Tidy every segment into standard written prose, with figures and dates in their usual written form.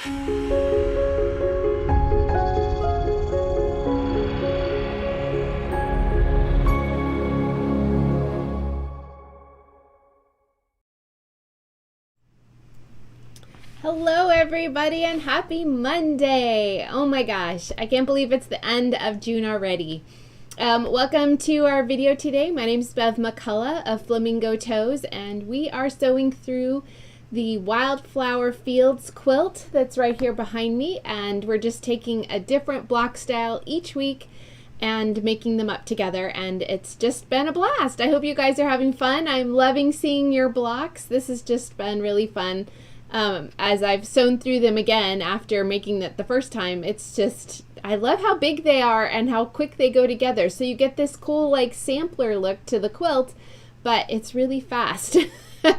Hello everybody and happy Monday. Oh my gosh, I can't believe it's the end of June already. Welcome to our video today. My name is Bev McCullough of Flamingo Toes, and we are sewing through the Wildflower Fields quilt that's right here behind me, and we're just taking a different block style each week and making them up together, and it's just been a blast. I hope you guys are having fun. I'm loving seeing your blocks. This has just been really fun. As I've sewn through them again after making it the first time, it's just, I love how big they are and how quick they go together. So you get this cool like sampler look to the quilt, but it's really fast.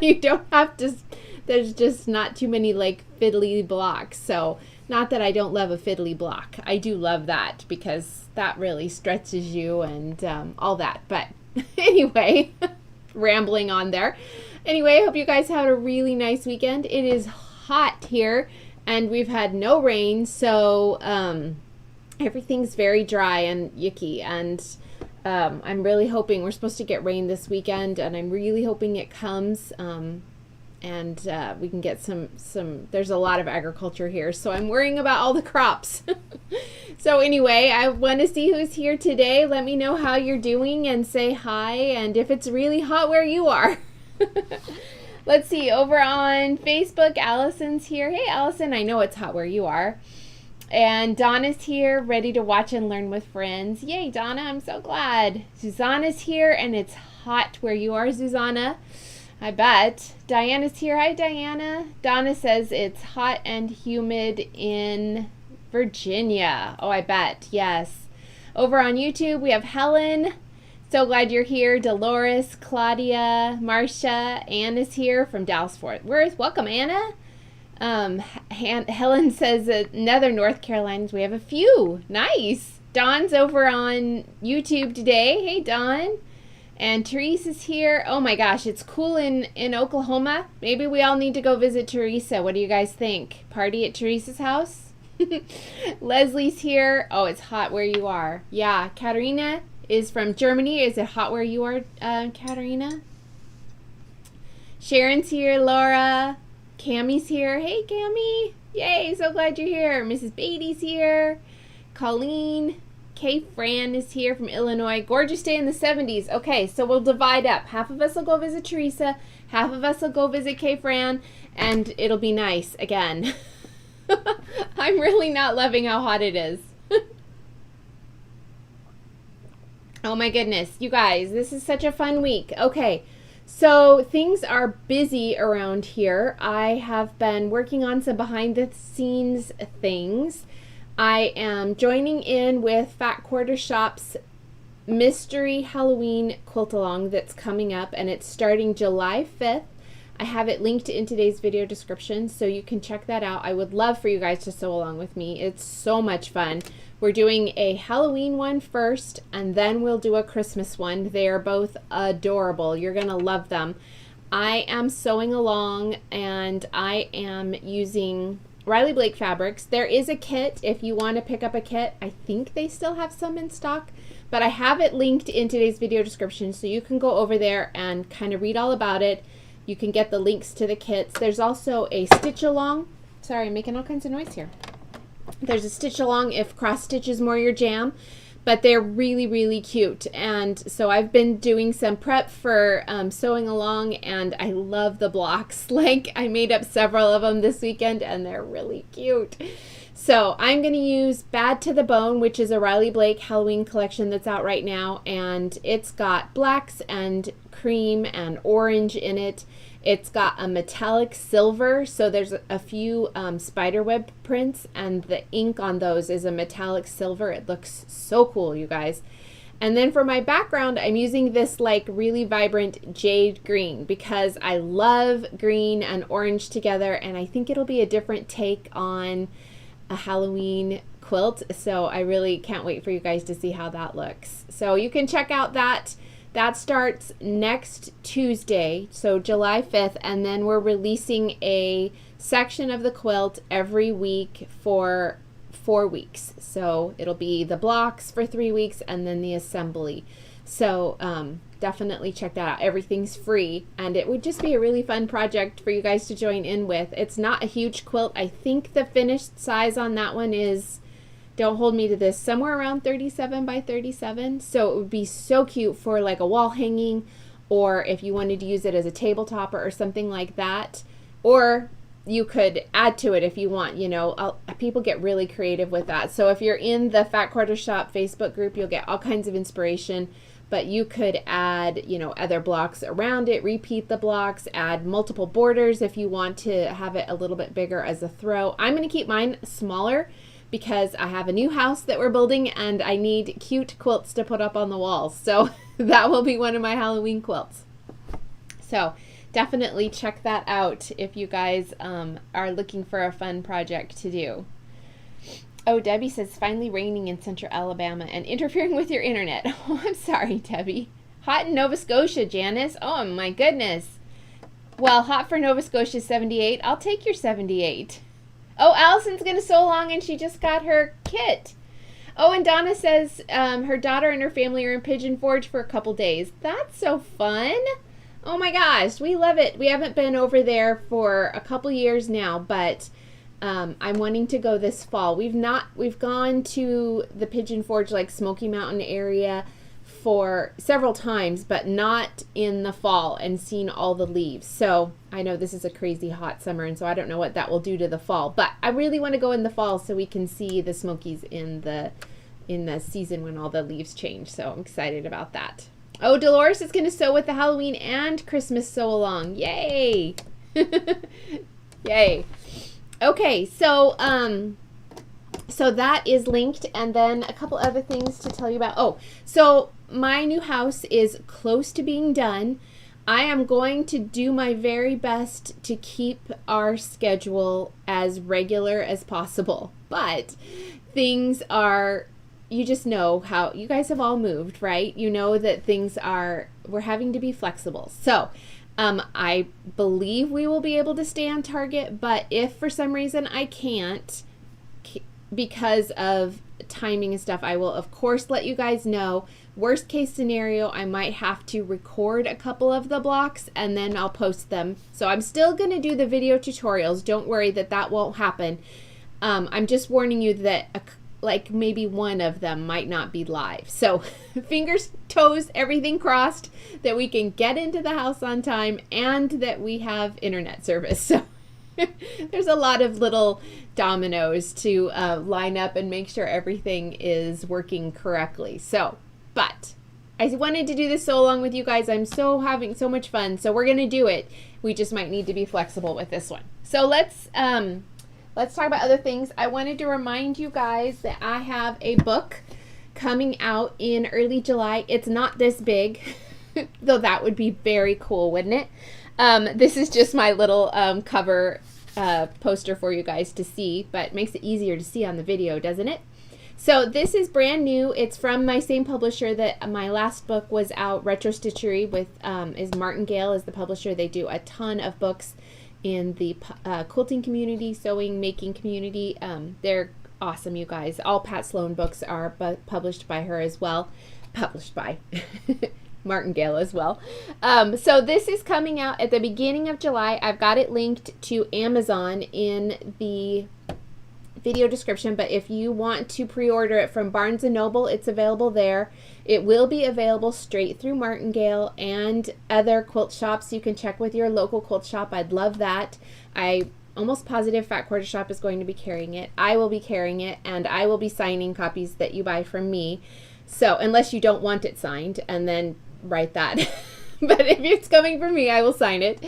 You don't have to, there's just not too many like fiddly blocks. So not that I don't love a fiddly block. I do love that because that really stretches you and all that. But anyway, rambling on there. Anyway, I hope you guys had a really nice weekend. It is hot here and we've had no rain, so everything's very dry and yucky, and I'm really hoping we're supposed to get rain this weekend, and I'm really hoping it comes and we can get some there's a lot of agriculture here, so I'm worrying about all the crops. So anyway, I want to see who's here today. Let me know how you're doing and say hi, and if it's really hot where you are. Let's see, over on Facebook, Allison's here. Hey Allison, I know it's hot where you are. And Donna's here, ready to watch and learn with friends. Yay, Donna, I'm so glad. Susanna's here, and it's hot where you are, Susanna. I bet. Diana's here. Hi, Diana. Donna says it's hot and humid in Virginia. Oh, I bet. Yes. Over on YouTube, we have Helen. So glad you're here. Dolores, Claudia, Marcia, Ann is here from Dallas-Fort Worth. Welcome, Anna. Helen says another North Carolinians. We have a few. Nice. Dawn's over on YouTube today. Hey, Dawn. And Therese is here. Oh my gosh, it's cool in Oklahoma. Maybe we all need to go visit Teresa. What do you guys think? Party at Teresa's house? Leslie's here. Oh, it's hot where you are. Yeah, Katerina is from Germany. Is it hot where you are, Katerina? Sharon's here. Laura. Cammie's here. Hey, Cammie. Yay, so glad you're here. Mrs. Beatty's here. Colleen. Kay Fran is here from Illinois. Gorgeous day in the 70s. Okay, so we'll divide up. Half of us will go visit Teresa. Half of us will go visit Kay Fran. And it'll be nice again. I'm really not loving how hot it is. Oh my goodness, you guys, this is such a fun week. Okay, so things are busy around here. I have been working on some behind the scenes things. I am joining in with Fat Quarter Shop's Mystery Halloween Quilt Along that's coming up, and it's starting July 5th. I have it linked in today's video description, so you can check that out. I would love for you guys to sew along with me. It's so much fun. We're doing a Halloween one first, and then we'll do a Christmas one. They are both adorable. You're going to love them. I am sewing along, and I am using Riley Blake fabrics. There is a kit if you want to pick up a kit. I think they still have some in stock, but I have it linked in today's video description, so you can go over there and kind of read all about it. You can get the links to the kits. There's also a stitch along. Sorry, I'm making all kinds of noise here. There's a stitch along if cross stitch is more your jam, but they're really, really cute. And so I've been doing some prep for sewing along, and I love the blocks. Like, I made up several of them this weekend, and they're really cute. So I'm going to use Bad to the Bone, which is a Riley Blake Halloween collection that's out right now, and it's got blacks and cream and orange in it. It's got a metallic silver, so there's a few spiderweb prints, and the ink on those is a metallic silver. It looks so cool, you guys. And then for my background, I'm using this like really vibrant jade green because I love green and orange together, and I think it'll be a different take on a Halloween quilt. So I really can't wait for you guys to see how that looks. So you can check out that. That starts next Tuesday, so July 5th, and then we're releasing a section of the quilt every week for 4 weeks. So it'll be the blocks for 3 weeks and then the assembly. So definitely check that out. Everything's free, and it would just be a really fun project for you guys to join in with. It's not a huge quilt. I think the finished size on that one is, don't hold me to this, somewhere around 37 by 37. So it would be so cute for like a wall hanging, or if you wanted to use it as a table topper or something like that. Or you could add to it if you want, you know. People get really creative with that. So if you're in the Fat Quarter Shop Facebook group, you'll get all kinds of inspiration. But you could add, you know, other blocks around it, repeat the blocks, add multiple borders if you want to have it a little bit bigger as a throw. I'm going to keep mine smaller because I have a new house that we're building and I need cute quilts to put up on the walls. So that will be one of my Halloween quilts. So definitely check that out if you guys are looking for a fun project to do. Oh, Debbie says, finally raining in central Alabama and interfering with your internet. Oh, I'm sorry, Debbie. Hot in Nova Scotia, Janice. Oh, my goodness. Well, hot for Nova Scotia, 78. I'll take your 78. Oh, Allison's going to sew along and she just got her kit. Oh, and Donna says her daughter and her family are in Pigeon Forge for a couple days. That's so fun. Oh, my gosh. We love it. We haven't been over there for a couple years now, but I'm wanting to go this fall. We've gone to the Pigeon Forge, like Smoky Mountain area, for several times, but not in the fall, and seen all the leaves. So I know this is a crazy hot summer, and so I don't know what that will do to the fall, but I really want to go in the fall so we can see the Smokies in the season when all the leaves change. So I'm excited about that. Oh, Dolores is going to sew with the Halloween and Christmas sew along. Yay! Yay! Okay, so that is linked, and then a couple other things to tell you about. Oh, so my new house is close to being done. I am going to do my very best to keep our schedule as regular as possible, but things are, you just know how, you guys have all moved, right? You know that we're having to be flexible. So I believe we will be able to stay on target, but if for some reason I can't, because of timing and stuff, I will of course let you guys know. Worst case scenario, I might have to record a couple of the blocks and then I'll post them. So I'm still going to do the video tutorials. Don't worry that won't happen. I'm just warning you that like maybe one of them might not be live. So fingers, toes, everything crossed that we can get into the house on time and that we have internet service. So there's a lot of little dominoes to line up and make sure everything is working correctly. So, but I wanted to do this so along with you guys. I'm having so much fun. So we're going to do it. We just might need to be flexible with this one. So let's talk about other things. I wanted to remind you guys that I have a book coming out in early July. It's not this big, though that would be very cool, wouldn't it? This is just my little cover poster for you guys to see, but it makes it easier to see on the video, doesn't it? So this is brand new. It's from my same publisher that my last book was out, Retro Stitchery, with is Martingale is the publisher. They do a ton of books in the quilting community, sewing, making community. They're awesome, you guys. All Pat Sloan books are published by her as well. Published by Martingale as well. So this is coming out at the beginning of July. I've got it linked to Amazon in the video description, but if you want to pre-order it from Barnes & Noble, it's available there. It will be available straight through Martingale and other quilt shops. You can check with your local quilt shop. I'd love that. I'm almost positive Fat Quarter Shop is going to be carrying it. I will be carrying it, and I will be signing copies that you buy from me. So unless you don't want it signed, and then write that. But if it's coming from me, I will sign it.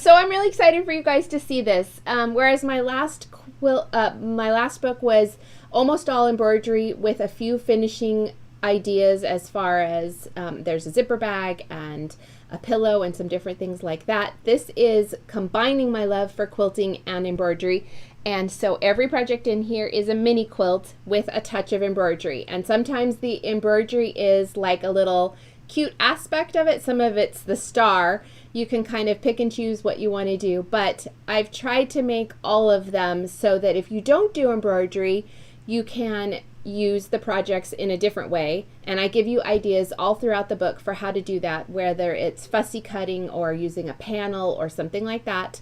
So I'm really excited for you guys to see this. Whereas my last book was almost all embroidery with a few finishing ideas as far as there's a zipper bag and a pillow and some different things like that. This is combining my love for quilting and embroidery. And so every project in here is a mini quilt with a touch of embroidery. And sometimes the embroidery is like a little cute aspect of it. Some of it's the star. You can kind of pick and choose what you want to do, but I've tried to make all of them so that if you don't do embroidery, you can use the projects in a different way. And I give you ideas all throughout the book for how to do that, whether it's fussy cutting or using a panel or something like that.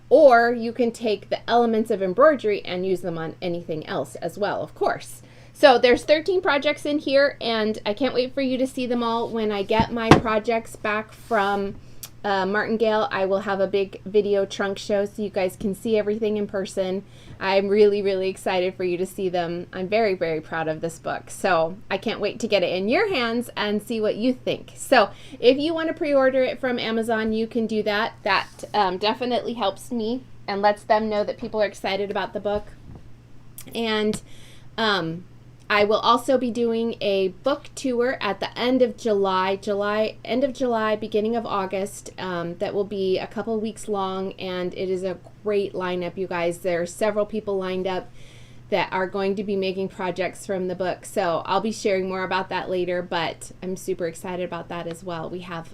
Or you can take the elements of embroidery and use them on anything else as well, of course. So there's 13 projects in here, and I can't wait for you to see them all. When I get my projects back from Martingale, I will have a big video trunk show so you guys can see everything in person. I'm really, really excited for you to see them. I'm very, very proud of this book. So I can't wait to get it in your hands and see what you think. So if you want to pre-order it from Amazon, you can do that. That definitely helps me and lets them know that people are excited about the book. And I will also be doing a book tour at the end of July, beginning of August. That will be a couple weeks long, and it is a great lineup, you guys. There are several people lined up that are going to be making projects from the book. So I'll be sharing more about that later, but I'm super excited about that as well. We have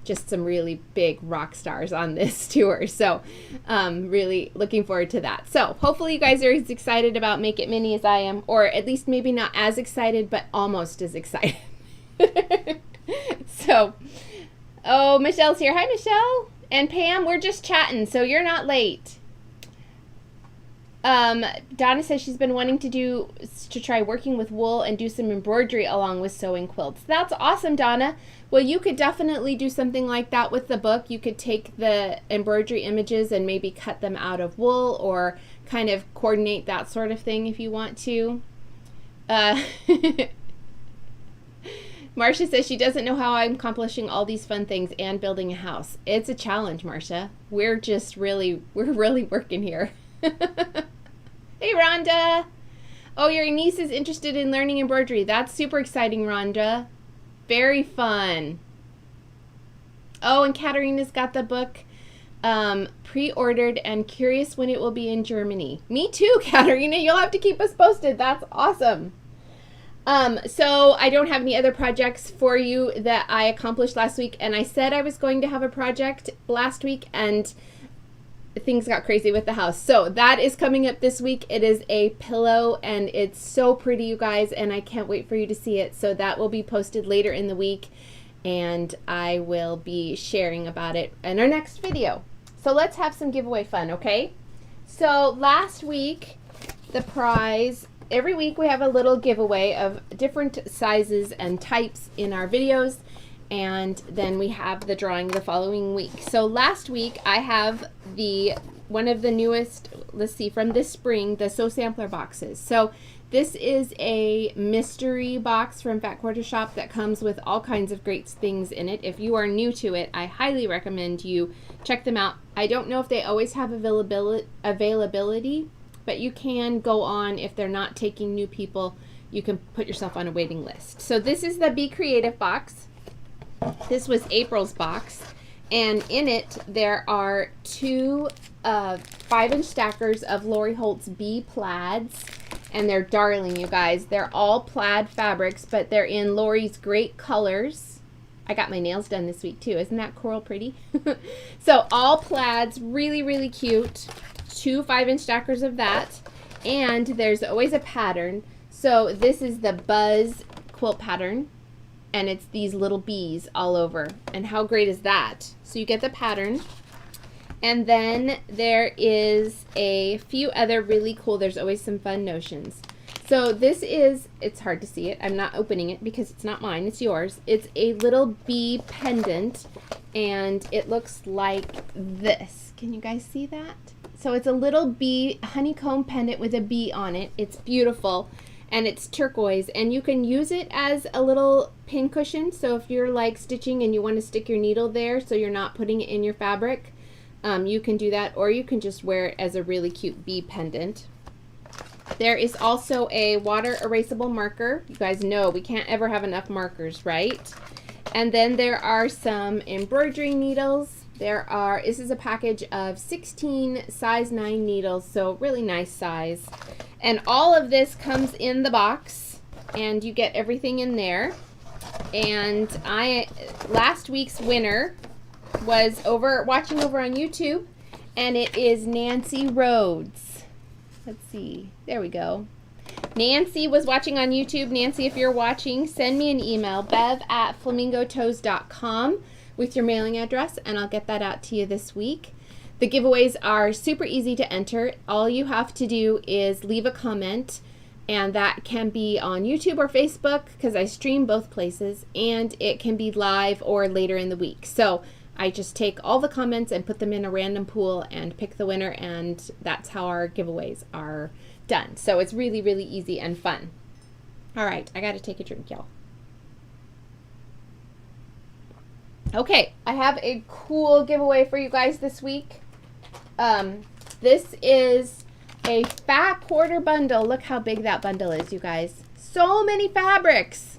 just some really big rock stars on this tour. So really looking forward to that. So hopefully you guys are as excited about Make It Mini as I am, or at least maybe not as excited, but almost as excited. So, oh, Michelle's here. Hi, Michelle. And Pam, we're just chatting, so you're not late. Donna says she's been wanting to try working with wool and do some embroidery along with sewing quilts. That's awesome, Donna. Well, you could definitely do something like that with the book. You could take the embroidery images and maybe cut them out of wool, or kind of coordinate that sort of thing if you want to. Marcia says she doesn't know how I'm accomplishing all these fun things and building a house. It's a challenge, Marcia. We're really working here. Hey, Rhonda. Oh, your niece is interested in learning embroidery. That's super exciting, Rhonda. Very fun. Oh, and Katarina's got the book pre-ordered and curious when it will be in Germany. Me too, Katarina. You'll have to keep us posted. That's awesome. So I don't have any other projects for you that I accomplished last week, and I said I was going to have a project last week, and things got crazy with the house. So that is coming up this week. It is a pillow, and it's so pretty, you guys, and I can't wait for you to see it. So that will be posted later in the week, and I will be sharing about it in our next video. So let's have some giveaway fun, okay? So last week, the prize, every week we have a little giveaway of different sizes and types in our videos, and then we have the drawing the following week. So last week I have one of the newest, let's see, from this spring, the Sew Sampler boxes. So this is a mystery box from Fat Quarter Shop that comes with all kinds of great things in it. If you are new to it, I highly recommend you check them out. I don't know if they always have availability, but you can go on. If they're not taking new people, you can put yourself on a waiting list. So this is the Be Creative box. This was April's box, and in it there are two 5-inch stackers of Lori Holt's Bee plaids, and they're darling, you guys. They're all plaid fabrics, but they're in Lori's great colors. I got my nails done this week too. Isn't that coral pretty? So all plaids, really, really cute. Two 5-inch stackers of that, and there's always a pattern. So this is the Buzz quilt pattern, and it's these little bees all over, and how great is that? So you get the pattern, and then there is a few other really cool, there's always some fun notions. So this is, it's hard to see it, I'm not opening it because it's not mine, it's yours. It's a little bee pendant, and it looks like this. Can you guys see that? So it's a little bee honeycomb pendant with a bee on it. It's beautiful, and it's turquoise, and you can use it as a little pin cushion. So if you're like stitching and you want to stick your needle there so you're not putting it in your fabric, you can do that, or you can just wear it as a really cute bee pendant. There is also a water erasable marker. You guys know we can't ever have enough markers, right? And then there are some embroidery needles. This is a package of 16 size 9 needles, so really nice size. And all of this comes in the box, and you get everything in there. And last week's winner was watching over on YouTube, and it is Nancy Rhodes. Let's see. There we go. Nancy was watching on YouTube. Nancy, if you're watching, send me an email, bev@flamingotoes.com with your mailing address, and I'll get that out to you this week. The giveaways are super easy to enter. All you have to do is leave a comment, and that can be on YouTube or Facebook because I stream both places, and it can be live or later in the week. So I just take all the comments and put them in a random pool and pick the winner, and that's how our giveaways are done. So it's really, really easy and fun. All right, I got to take a drink, y'all. Okay, I have a cool giveaway for you guys this week. This is a fat quarter bundle. Look how big that bundle is, you guys. So many fabrics.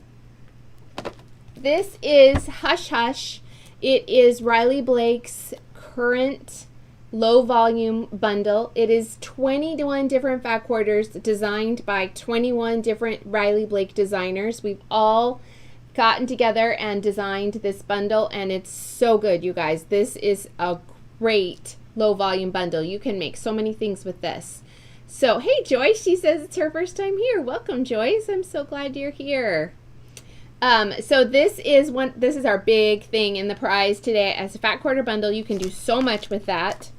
This is Hush Hush. It is Riley Blake's current low volume bundle. It is 21 different fat quarters designed by 21 different Riley Blake designers. We've all gotten together and designed this bundle, and it's so good, you guys. This is a great low volume bundle. You can make so many things with this. So, hey Joyce, she says it's her first time here. Welcome, Joyce. I'm so glad you're here. So this is our big thing in the prize today. As a fat quarter bundle, you can do so much with that.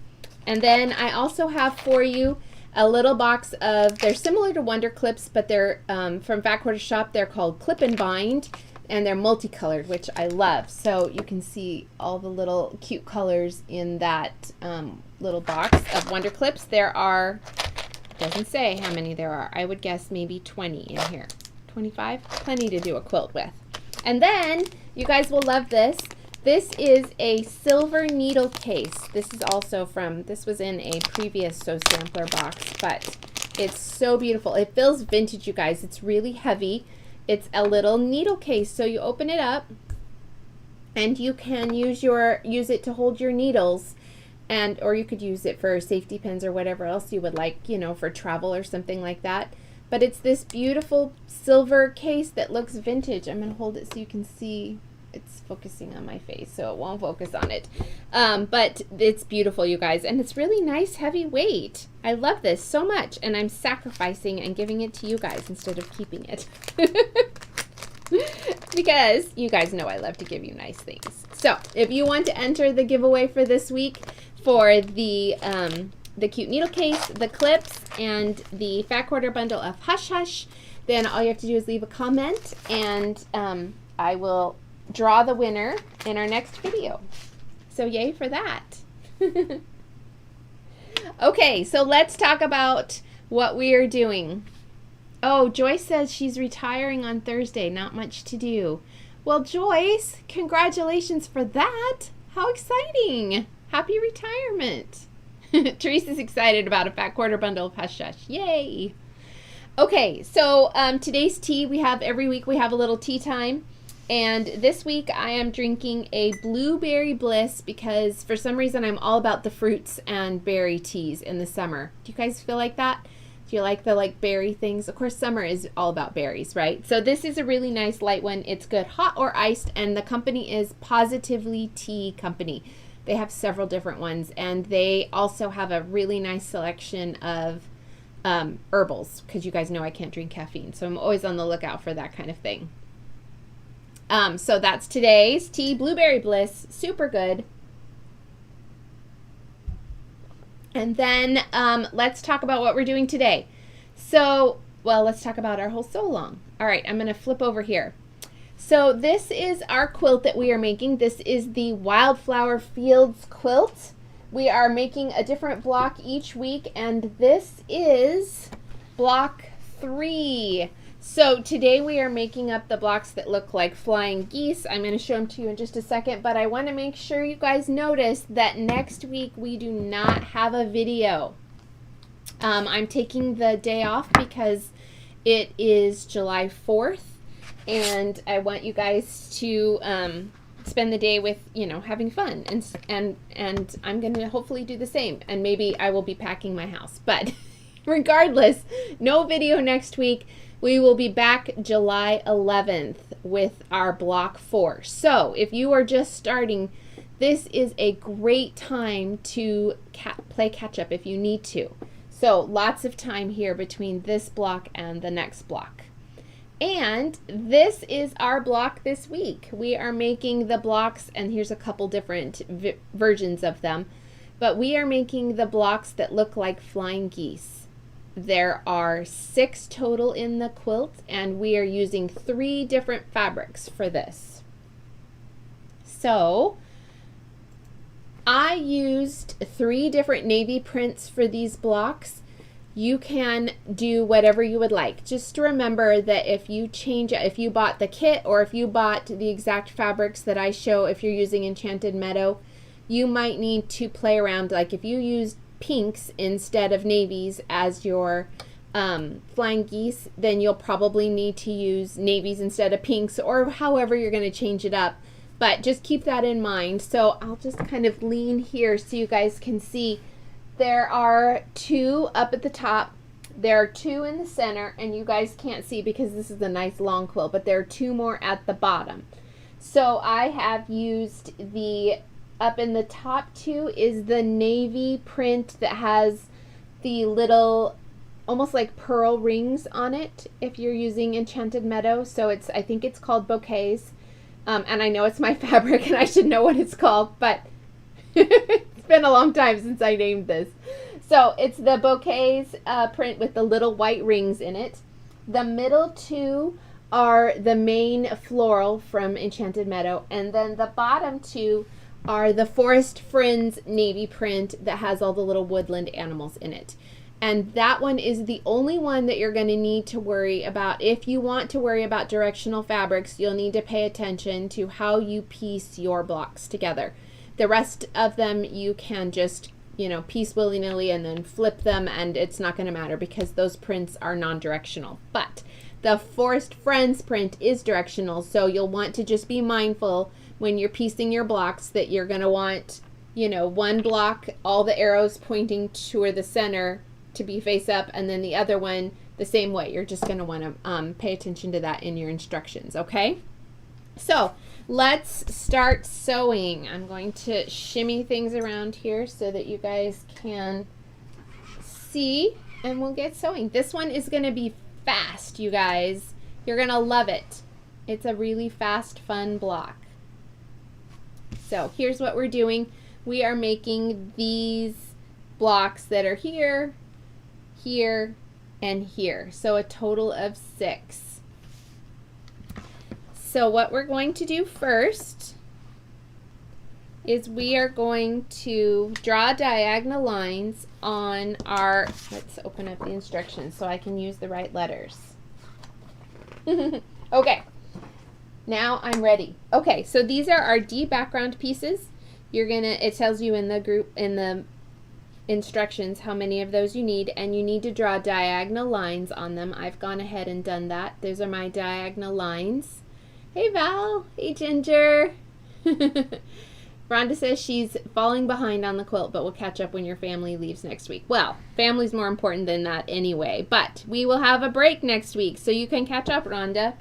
And then I also have for you a little box of, they're similar to Wonder Clips, but they're from Fat Quarter Shop. They're called Clip and Bind, and they're multicolored, which I love. So you can see all the little cute colors in that little box of Wonder Clips. There are, it doesn't say how many there are. I would guess maybe 20 in here. 25? Plenty to do a quilt with. And then, you guys will love this. This is a silver needle case. This is also this was in a previous Sew Sampler box, but it's so beautiful. It feels vintage, you guys. It's really heavy. It's a little needle case, so you open it up, and you can use it to hold your needles, or you could use it for safety pins or whatever else you would like, for travel or something like that. But it's this beautiful silver case that looks vintage. I'm going to hold it so you can see. It's focusing on my face, so it won't focus on it. But it's beautiful, you guys. And it's really nice, heavy weight. I love this so much. And I'm sacrificing and giving it to you guys instead of keeping it. Because you guys know I love to give you nice things. So if you want to enter the giveaway for this week for the cute needle case, the clips, and the fat quarter bundle of Hush Hush, then all you have to do is leave a comment, and I will draw the winner in our next video. So yay for that. Okay, so let's talk about what we are doing. Oh, Joyce says she's retiring on Thursday. Not much to do. Well, Joyce, congratulations for that. How exciting. Happy retirement. Teresa's excited about a fat quarter bundle of Hush Hush. Yay. Okay, so today's tea, every week we have a little tea time. And this week I am drinking a Blueberry Bliss because for some reason I'm all about the fruits and berry teas in the summer. Do you guys feel like that? Do you like the berry things? Of course, summer is all about berries, right? So this is a really nice light one. It's good hot or iced, and the company is Positively Tea Company. They have several different ones, and they also have a really nice selection of herbals because you guys know I can't drink caffeine, so I'm always on the lookout for that kind of thing. So that's today's tea, Blueberry Bliss, super good. And then let's talk about what we're doing today. So, well, let's talk about our whole sew along. All right, I'm going to flip over here. So this is our quilt that we are making. This is the Wildflower Fields quilt. We are making a different block each week, and this is block 3. So today we are making up the blocks that look like flying geese. I'm going to show them to you in just a second, but I want to make sure you guys notice that next week we do not have a video. I'm taking the day off because it is July 4th, and I want you guys to spend the day with, having fun, and I'm going to hopefully do the same, and maybe I will be packing my house. But regardless, no video next week We will be back July 11th with our block 4. So if you are just starting, this is a great time to play catch up if you need to. So lots of time here between this block and the next block. And this is our block this week. We are making the blocks, and here's a couple different versions of them, but we are making the blocks that look like flying geese. There are 6 total in the quilt, and we are using 3 different fabrics for this. So I used 3 different navy prints for these blocks. You can do whatever you would like. Just remember that if you bought the kit or if you bought the exact fabrics that I show, if you're using Enchanted Meadow, you might need to play around. Like if you used pinks instead of navies as your flying geese, then you'll probably need to use navies instead of pinks, or however you're going to change it up. But just keep that in mind. So I'll just kind of lean here so you guys can see. There are 2 up at the top, there are 2 in the center, and you guys can't see because this is a nice long quilt, but there are 2 more at the bottom. So I have used the, up in the top 2 is the navy print that has the little, almost like pearl rings on it if you're using Enchanted Meadow. So it's, I think it's called bouquets. And I know it's my fabric and I should know what it's called, but it's been a long time since I named this. So it's the bouquets print with the little white rings in it. The middle 2 are the main floral from Enchanted Meadow, and then the bottom 2 are the Forest Friends navy print that has all the little woodland animals in it. And that one is the only one that you're going to need to worry about. If you want to worry about directional fabrics, you'll need to pay attention to how you piece your blocks together. The rest of them you can just, piece willy-nilly and then flip them, and it's not going to matter because those prints are non-directional. But the Forest Friends print is directional, so you'll want to just be mindful when you're piecing your blocks that you're going to want, one block, all the arrows pointing toward the center to be face up, and then the other one the same way. You're just going to want to pay attention to that in your instructions, okay? So let's start sewing. I'm going to shimmy things around here so that you guys can see, and we'll get sewing. This one is going to be fast, you guys. You're going to love it. It's a really fast, fun block. So here's what we're doing. We are making these blocks that are here, here, and here. So a total of 6. So what we're going to do first is we are going to draw diagonal lines on our, let's open up the instructions so I can use the right letters. Okay, now I'm ready. Okay, so these are our D background pieces. It tells you in the instructions how many of those you need, and you need to draw diagonal lines on them. I've gone ahead and done that. Those are my diagonal lines. Hey Val, hey Ginger. Rhonda says she's falling behind on the quilt, but will catch up when your family leaves next week. Well, family's more important than that anyway, but we will have a break next week, so you can catch up, Rhonda.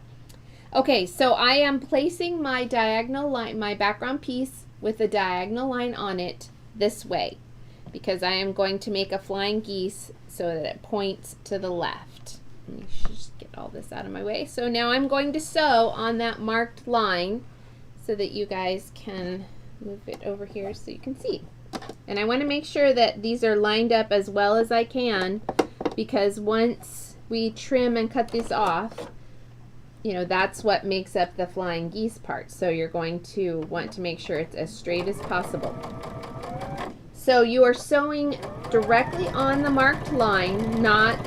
Okay, so I am placing my diagonal line, my background piece with a diagonal line on it this way, because I am going to make a flying geese so that it points to the left. Let me just get all this out of my way. So now I'm going to sew on that marked line so that you guys can move it over here so you can see. And I want to make sure that these are lined up as well as I can, because once we trim and cut this off, that's what makes up the flying geese part. So you're going to want to make sure it's as straight as possible. So you are sewing directly on the marked line, not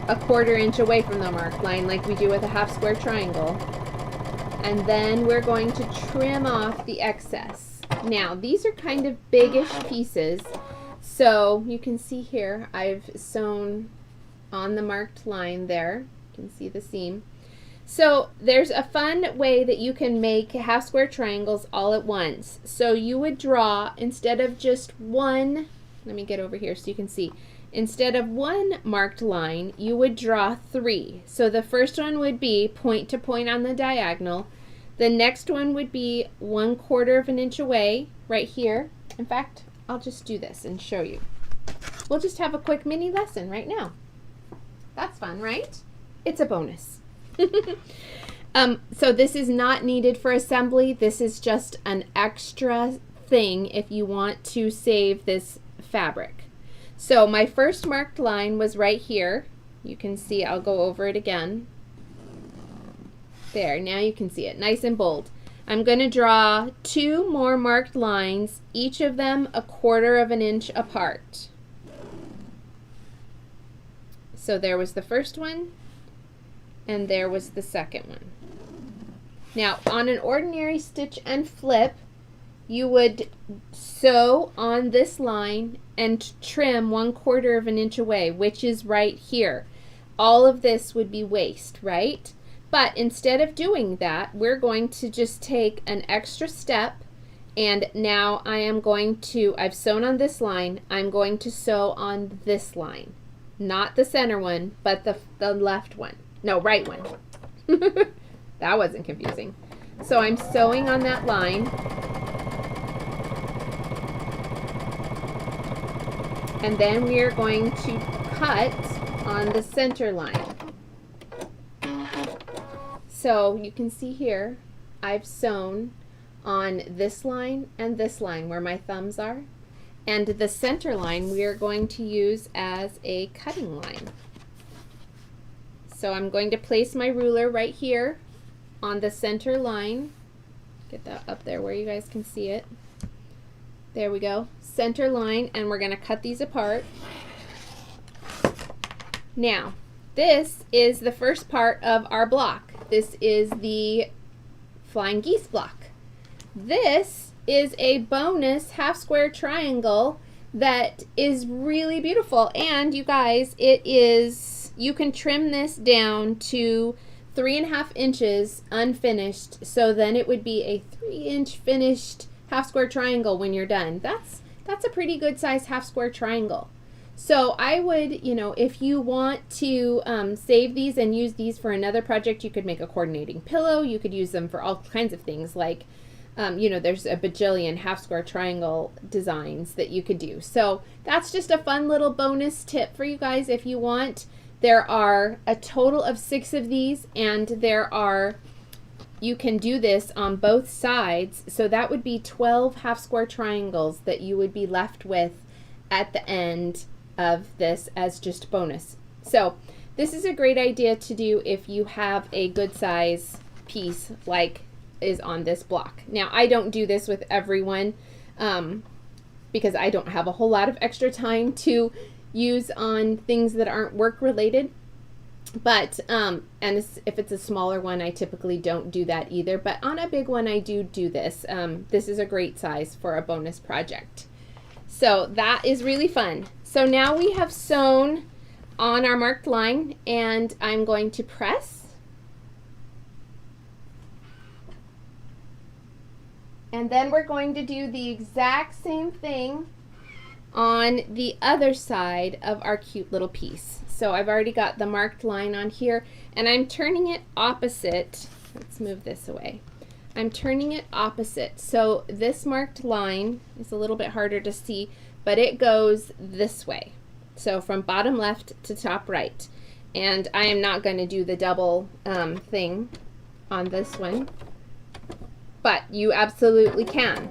a 1/4 inch away from the marked line like we do with a half square triangle. And then we're going to trim off the excess. Now these are kind of biggish pieces, so you can see here I've sewn on the marked line there. You can see the seam. So there's a fun way that you can make half square triangles all at once. So you would draw, instead of just one, let me get over here so you can see. instead of one marked line, you would draw 3. So the first one would be point to point on the diagonal. The next one would be 1/4 of an inch away, right here. In fact, I'll just do this and show you. We'll just have a quick mini lesson right now. That's fun, right? It's a bonus. So this is not needed for assembly. This is just an extra thing if you want to save this fabric. So my first marked line was right here. You can see, I'll go over it again. There, now you can see it nice and bold. I'm going to draw 2 more marked lines, each of them 1/4 of an inch apart. So there was the first one, and there was the second one. Now, on an ordinary stitch and flip, you would sew on this line and trim 1/4 of an inch away, which is right here. All of this would be waste, right? But instead of doing that, we're going to just take an extra step, and now I am going to, I've sewn on this line, I'm going to sew on this line. Not the center one, but the left one. No, right one. That wasn't confusing. So I'm sewing on that line. And then we are going to cut on the center line. So you can see here, I've sewn on this line and this line where my thumbs are. And the center line we are going to use as a cutting line. So I'm going to place my ruler right here on the center line. Get that up there where you guys can see it. There we go. Center line, and we're going to cut these apart. Now, this is the first part of our block. This is the flying geese block. This is a bonus half square triangle that is really beautiful, and you guys, it is, you can trim this down to 3.5 inches unfinished, so then it would be a 3-inch finished half square triangle when you're done. That's a pretty good size half square triangle. So I would, you know, if you want to save these and use these for another project, you could make a coordinating pillow. You could use them for all kinds of things, like you know, there's a bajillion half square triangle designs that you could do. So that's just a fun little bonus tip for you guys if you want. There are a total of 6 of these, and there are, you can do this on both sides, so that would be 12 half square triangles that you would be left with at the end of this as just bonus. So this is a great idea to do if you have a good size piece like is on this block. Now I don't do this with everyone because I don't have a whole lot of extra time to use on things that aren't work related. But and if it's a smaller one, I typically don't do that either. But on a big one, I do this. This is a great size for a bonus project. So that is really fun. So now we have sewn on our marked line, and I'm going to press. And then we're going to do the exact same thing on the other side of our cute little piece. So I've already got the marked line on here, and I'm turning it opposite. Let's move this away. I'm turning it opposite. So this marked line is a little bit harder to see, but it goes this way. So from bottom left to top right. And I am not going to do the double thing on this one, but you absolutely can.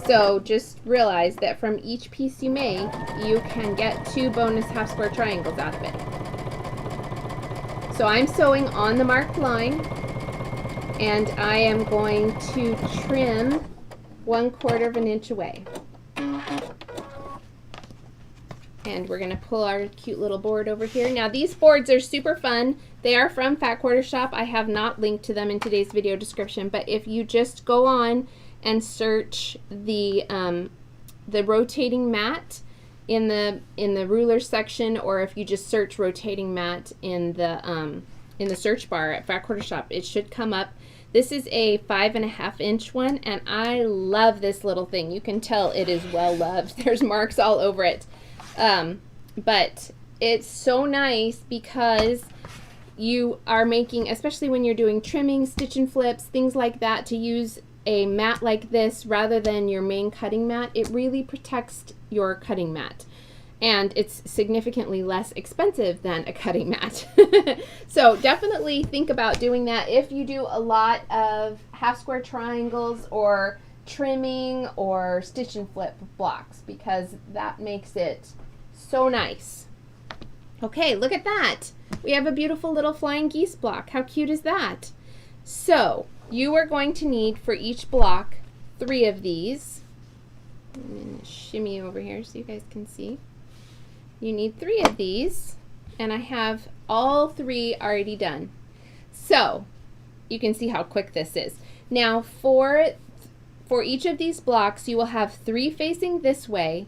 So just realize that from each piece you make, you can get 2 bonus half square triangles out of it. So I'm sewing on the marked line, and I am going to trim 1/4 of an inch away. And we're going to pull our cute little board over here. Now these boards are super fun. They are from Fat Quarter Shop. I have not linked to them in today's video description, but if you just go on and search the rotating mat in the ruler section, or if you just search rotating mat in the search bar at Fat Quarter Shop, it should come up. This is a 5.5 inch one, and I love this little thing. You can tell it is well loved. There's marks all over it. But it's so nice because you are making, especially when you're doing trimming, stitch and flips, things like that, to use a mat like this rather than your main cutting mat. It really protects your cutting mat. And it's significantly less expensive than a cutting mat. So definitely think about doing that if you do a lot of half square triangles or trimming or stitch and flip blocks, because that makes it so nice. Okay, look at that. We have a beautiful little flying geese block. How cute is that? So you are going to need for each block 3 of these. I'm going to shimmy over here so you guys can see. You need 3 of these, and I have all 3 already done. So you can see how quick this is. Now for each of these blocks, you will have 3 facing this way,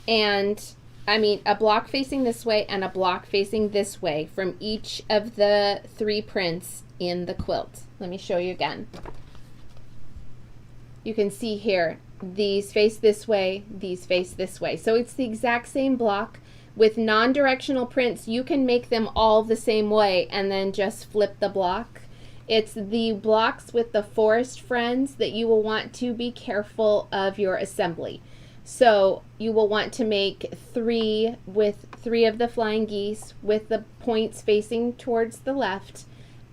and a block facing this way and a block facing this way from each of the 3 prints in the quilt. Let me show you again. You can see here, these face this way, these face this way. So it's the exact same block. With non-directional prints, you can make them all the same way and then just flip the block. It's the blocks with the forest friends that you will want to be careful of your assembly. So you will want to make 3 with 3 of the flying geese with the points facing towards the left,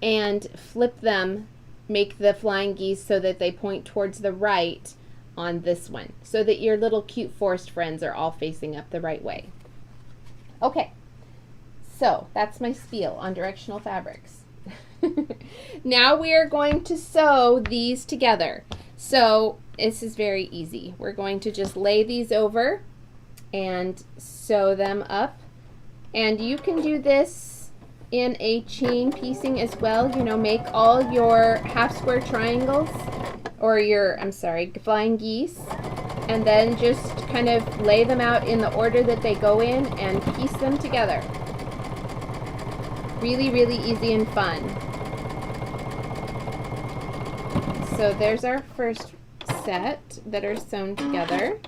and flip them, make the flying geese so that they point towards the right on this one, so that your little cute forest friends are all facing up the right way. Okay, so that's my spiel on directional fabrics. Now we are going to sew these together. So this is very easy. We're going to just lay these over and sew them up. And you can do this in a chain piecing as well. You know, make all your half square triangles, or your, flying geese, and then just kind of lay them out in the order that they go in and piece them together. Really, really easy and fun. So there's our first set that are sewn together.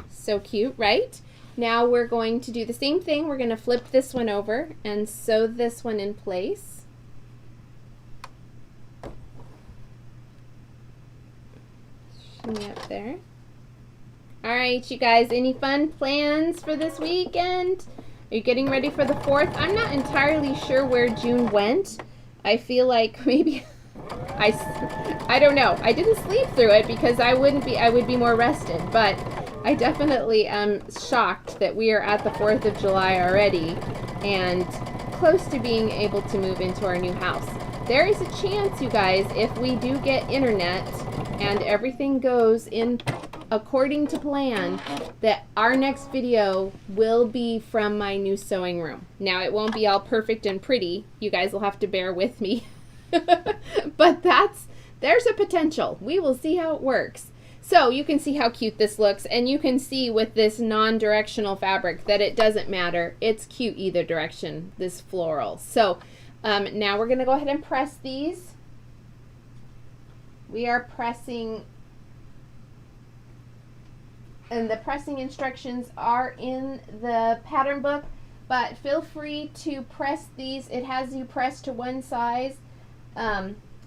So cute, right? Now we're going to do the same thing. We're going to flip this one over and sew this one in place. Shimmy up there. All right, you guys, any fun plans for this weekend? Are you getting ready for the 4th? I'm not entirely sure where June went. I feel like maybe I don't know. I didn't sleep through it because I would be more rested, but I definitely am shocked that we are at the 4th of July already and close to being able to move into our new house. There is a chance, you guys, if we do get internet and everything goes in according to plan, that our next video will be from my new sewing room. Now, it won't be all perfect and pretty. You guys will have to bear with me. But there's a potential. We will see how it works. So you can see how cute this looks, and you can see with this non-directional fabric that it doesn't matter. It's cute either direction, this floral. So now we're going to go ahead and press these. We are pressing, and the pressing instructions are in the pattern book, but feel free to press these. It has you press to one size.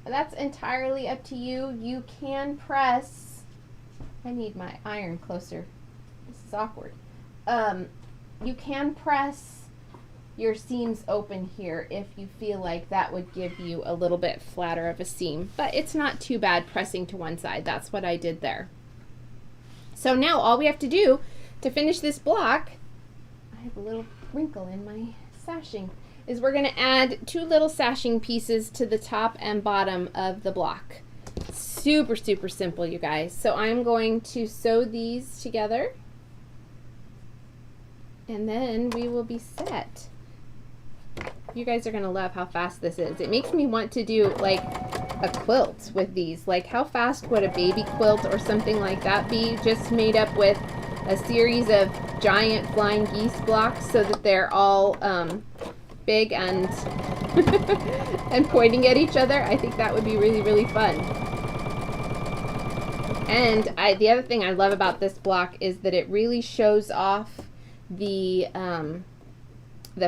That's entirely up to you. You can press, I need my iron closer. This is awkward. You can press your seams open here if you feel like that would give you a little bit flatter of a seam, but it's not too bad pressing to one side. That's what I did there. So now all we have to do to finish this block, I have a little wrinkle in my sashing, is we're going to add 2 little sashing pieces to the top and bottom of the block. Super, super simple, you guys. So I'm going to sew these together, and then we will be set. You guys are going to love how fast this is. It makes me want to do like a quilt with these. Like, how fast would a baby quilt or something like that be, just made up with a series of giant flying geese blocks so that they're all big and and pointing at each other? I think that would be really, really fun. And the other thing I love about this block is that it really shows off the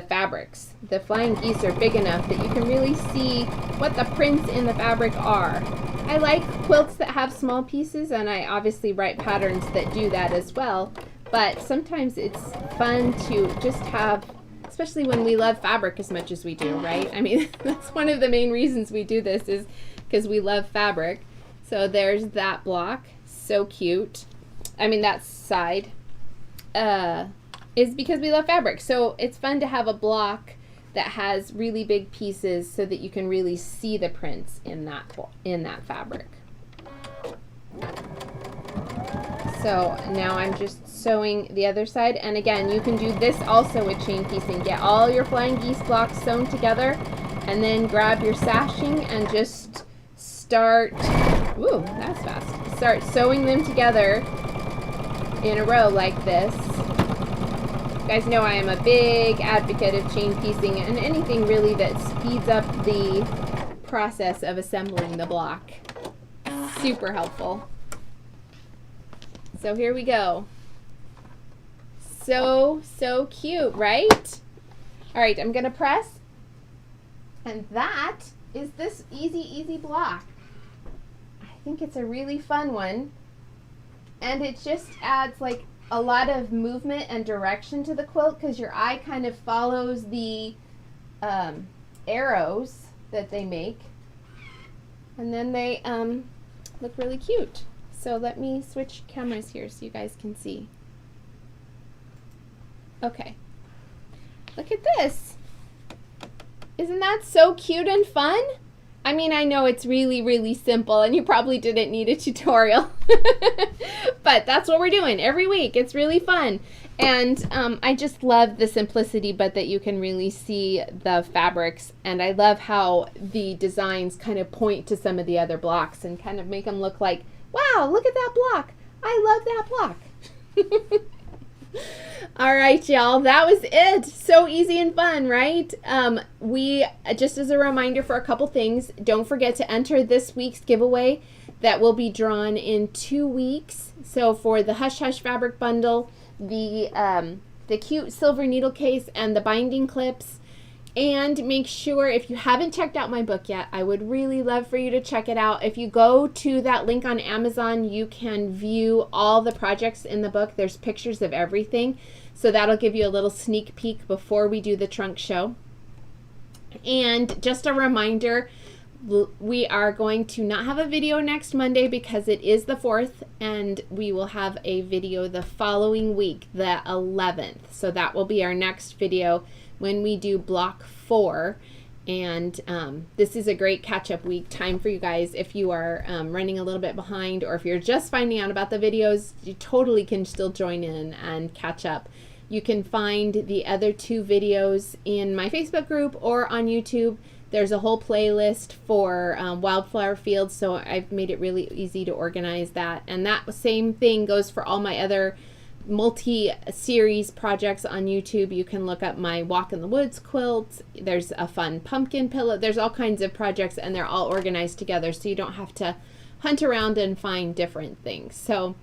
fabrics. The flying geese are big enough that you can really see what the prints in the fabric are. I like quilts that have small pieces, and I obviously write patterns that do that as well, but sometimes it's fun to just have, especially when we love fabric as much as we do, right? I mean, that's one of the main reasons we do this, is because we love fabric. So there's that block, so cute. I mean, that side is because we love fabric. So it's fun to have a block that has really big pieces so that you can really see the prints in that fabric. So now I'm just sewing the other side, and again, you can do this also with chain piecing. Get all your flying geese blocks sewn together, and then grab your sashing and just start, ooh, that's fast, start sewing them together in a row like this. You guys know I am a big advocate of chain piecing and anything really that speeds up the process of assembling the block. Super helpful. So here we go. So cute, right? All right, I'm gonna press, and that is this easy block. I think it's a really fun one, and it just adds like a lot of movement and direction to the quilt, because your eye kind of follows the arrows that they make, and then they look really cute. So let me switch cameras here so you guys can see. Okay, look at this. Isn't that so cute and fun? I mean, I know it's really simple and you probably didn't need a tutorial, but that's what we're doing every week. It's really fun. And I just love the simplicity, but that you can really see the fabrics. And I love how the designs kind of point to some of the other blocks and kind of make them look like, wow, look at that block. I love that block. All right, y'all, that was it. So easy and fun, right? We, just as a reminder for a couple things, don't forget to enter this week's giveaway that will be drawn in 2 weeks. So for the Hush Hush fabric bundle, the cute silver needle case, and the binding clips. And make sure, if you haven't checked out my book yet, I would really love for you to check it out. If you go to that link on Amazon, you can view all the projects in the book. There's pictures of everything. So that'll give you a little sneak peek before we do the trunk show. And just a reminder, we are going to not have a video next Monday because it is the 4th, and we will have a video the following week, the 11th. So that will be our next video when we do block 4. And this is a great catch-up week time for you guys. If you are running a little bit behind, or if you're just finding out about the videos, you totally can still join in and catch up. You can find the other 2 videos in my Facebook group or on YouTube. There's a whole playlist for Wildflower fields, so I've made it really easy to organize that. And that same thing goes for all my other multi-series projects on YouTube. You can look up my Walk in the Woods quilt. There's a fun pumpkin pillow. There's all kinds of projects, and they're all organized together, so you don't have to hunt around and find different things. So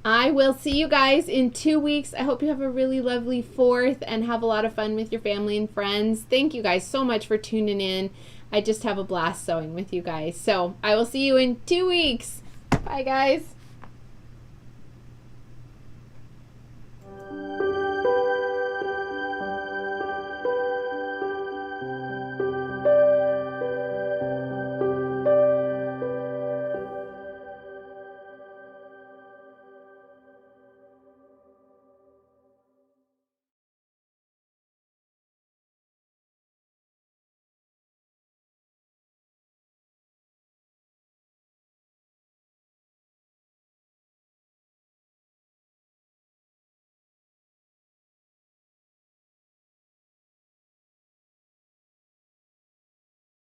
I will see you guys in 2 weeks. I hope you have a really lovely 4th and have a lot of fun with your family and friends. Thank you guys so much for tuning in. I just have a blast sewing with you guys. So I will see you in 2 weeks. Bye, guys.